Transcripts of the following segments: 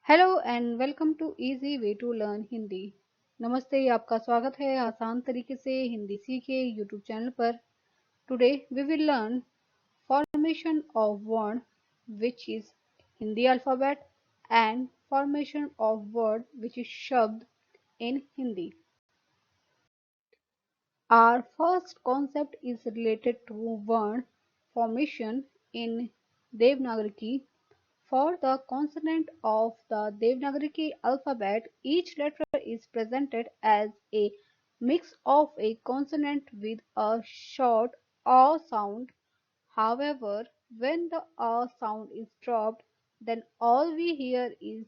Hello and welcome to easy way to learn Hindi. नमस्ते, आपका स्वागत है आसान तरीके से हिंदी सीखे यूट्यूब चैनल पर। Today we will learn formation of word which is Hindi alphabet and formation of word which is shabd in Hindi. Our first concept is related to word formation in Devanagari. For the consonant of the Devanagari alphabet, each letter is presented as a mix of a consonant with a short "a" sound. However, when the "a" sound is dropped, then all we hear is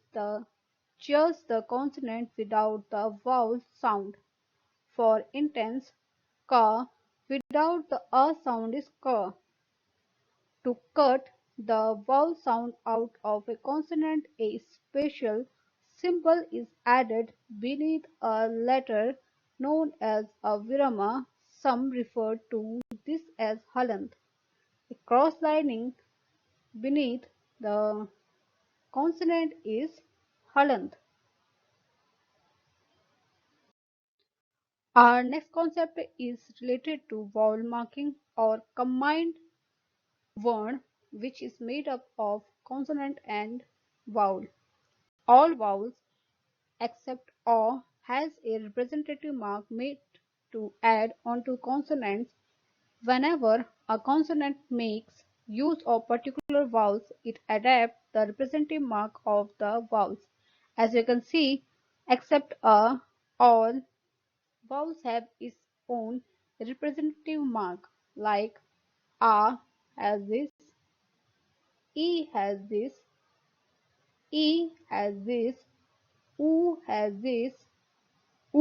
just the consonant without the vowel sound. For instance, ka without the "a" sound is ka. To cut the vowel sound out of a consonant, a special symbol is added beneath a letter known as a virama. Some refer to this as halant. A cross lining beneath the consonant is halant. Our next concept is related to vowel marking or combined word which is made up of consonant and vowel. All vowels except "a" has a representative mark made to add onto consonants. Whenever a consonant makes use of particular vowels, it adapts the representative mark of the vowels. As you can see, except "a", all vowels have its own representative mark, like "a" has this, "e" has this, "e" has this, "u" has this,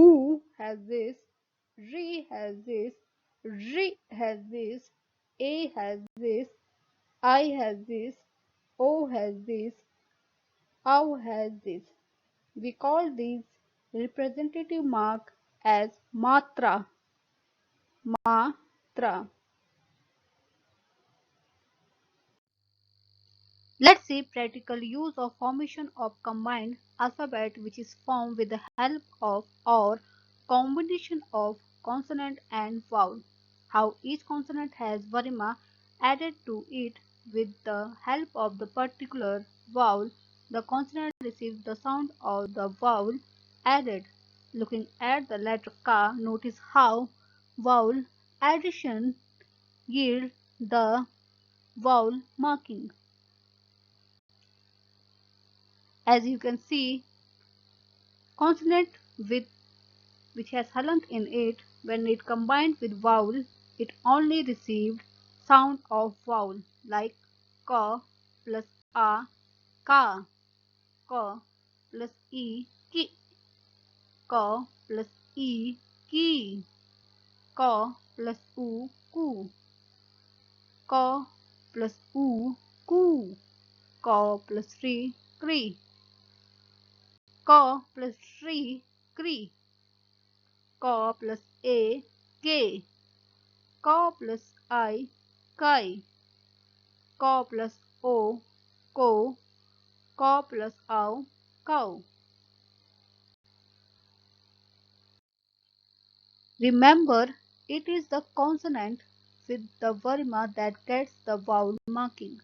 "u" has this, "ri" has this, "ri" has this, "a" has this, "I" has this, "o" has this, "au" has this. We call these representative mark as matra. Matra. Let's see practical use of formation of combined alphabet which is formed with the help of or combination of consonant and vowel. How each consonant has varima added to it with the help of the particular vowel. The consonant receives the sound of the vowel added. Looking at the letter ka, notice how vowel addition yield the vowel marking. As you can see, consonant with which has halant in it, when it combined with vowel, it only received sound of vowel, like ka plus a, ka, ka plus e, ki, ka plus e, ki, ka plus u, ku, ka plus u, ku, ka plus ri, kri, ka plus ri, kri, ka plus a, ke, ka plus I, kai, ka plus o, ko, ka plus au, cow. Remember, it is the consonant with the varima that gets the vowel marking.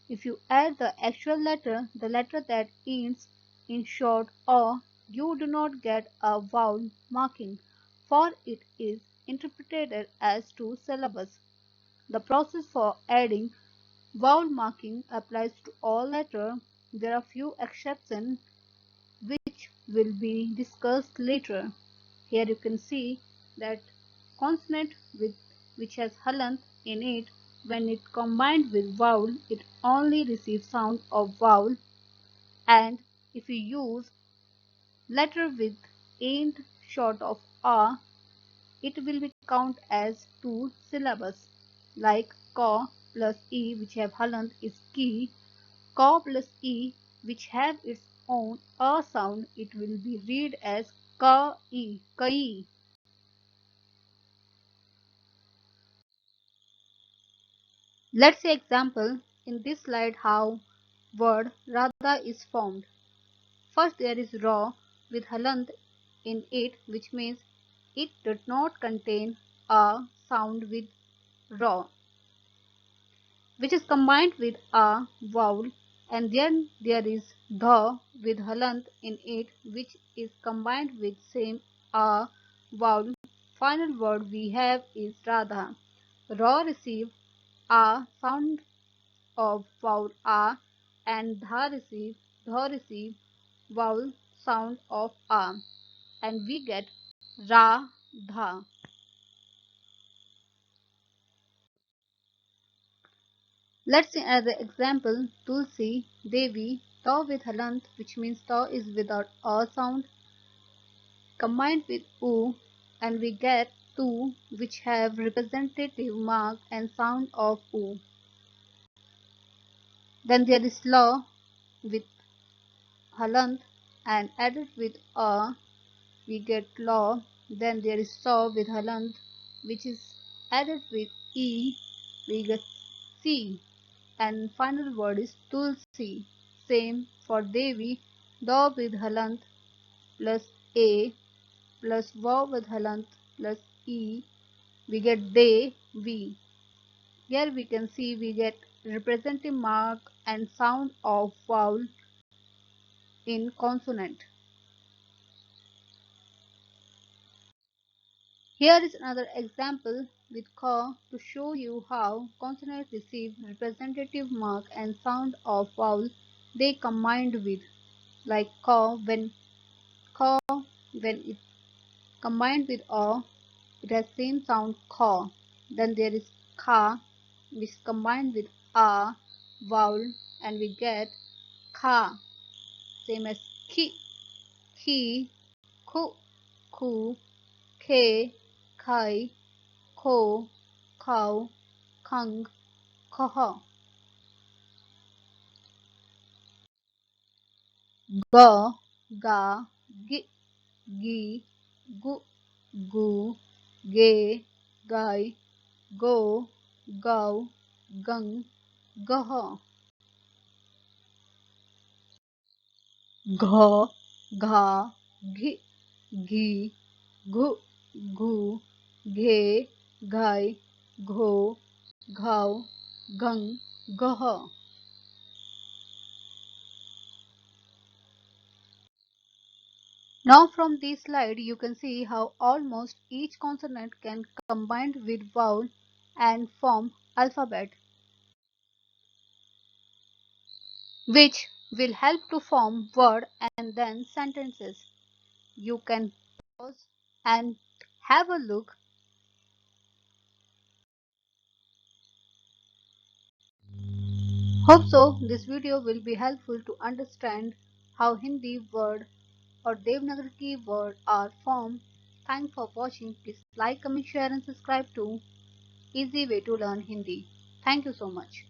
If you add the actual letter, the letter that ends in short "a", you do not get a vowel marking, for it is interpreted as two syllables. The process for adding vowel marking applies to all letters. There are few exceptions which will be discussed later. Here you can see that consonant with which has halant in it, when it combined with vowel, it only receives sound of vowel, and if you use letter with end short of "a", it will be count as two syllables, like ka plus e which have halant is ki, ka plus e which have its own "a" sound, it will be read as ka e, kai. Let's see example in this slide how word Radha is formed. First there is ra with halant in it, which means it does not contain a sound with ra, which is combined with a vowel, and then there is dha with halant in it, which is combined with same a vowel. Final word we have is radha. Ra receive a sound of vowel a, and dha receive vowel sound of a, and we get ra dha. Let's see another example. Tulsi, Devi, ta with halant, which means ta is without a sound, combined with u, and we get tu, which have representative mark and sound of u. Then there is la with halant and added with a, we get law. Then there is saw with halant, which is added with e, we get see. And final word is tulsi. Same for Devi, da with halant plus a plus va with halant plus e, we get de, we. Here we can see we get representative mark and sound of vowel in consonant. Here is another example with ka to show you how consonants receive representative mark and sound of vowel they combined with, like ka when it combined with a, it has same sound kha. Then there is kha, which is combined with a vowel, and we get kha, same as ki, khi, khu, khu, khe, khai, kho, khao, khang, khaha. Ga, ga, gi, gi, gu, gu, ge, gai, go, gao, gang, gaha. Gha, gha, ghi, gi, gu, gu, ghe, ghai, gho, ghao, gang, gaha. Now from this slide you can see how almost each consonant can combine with vowel and form alphabet, which will help to form word and then sentences. You can pause and have a look. Hope so this video will be helpful to understand how Hindi word or Devanagari word are formed. Thanks for watching. Please like, comment, share and subscribe to Easy Way to Learn Hindi. Thank you so much.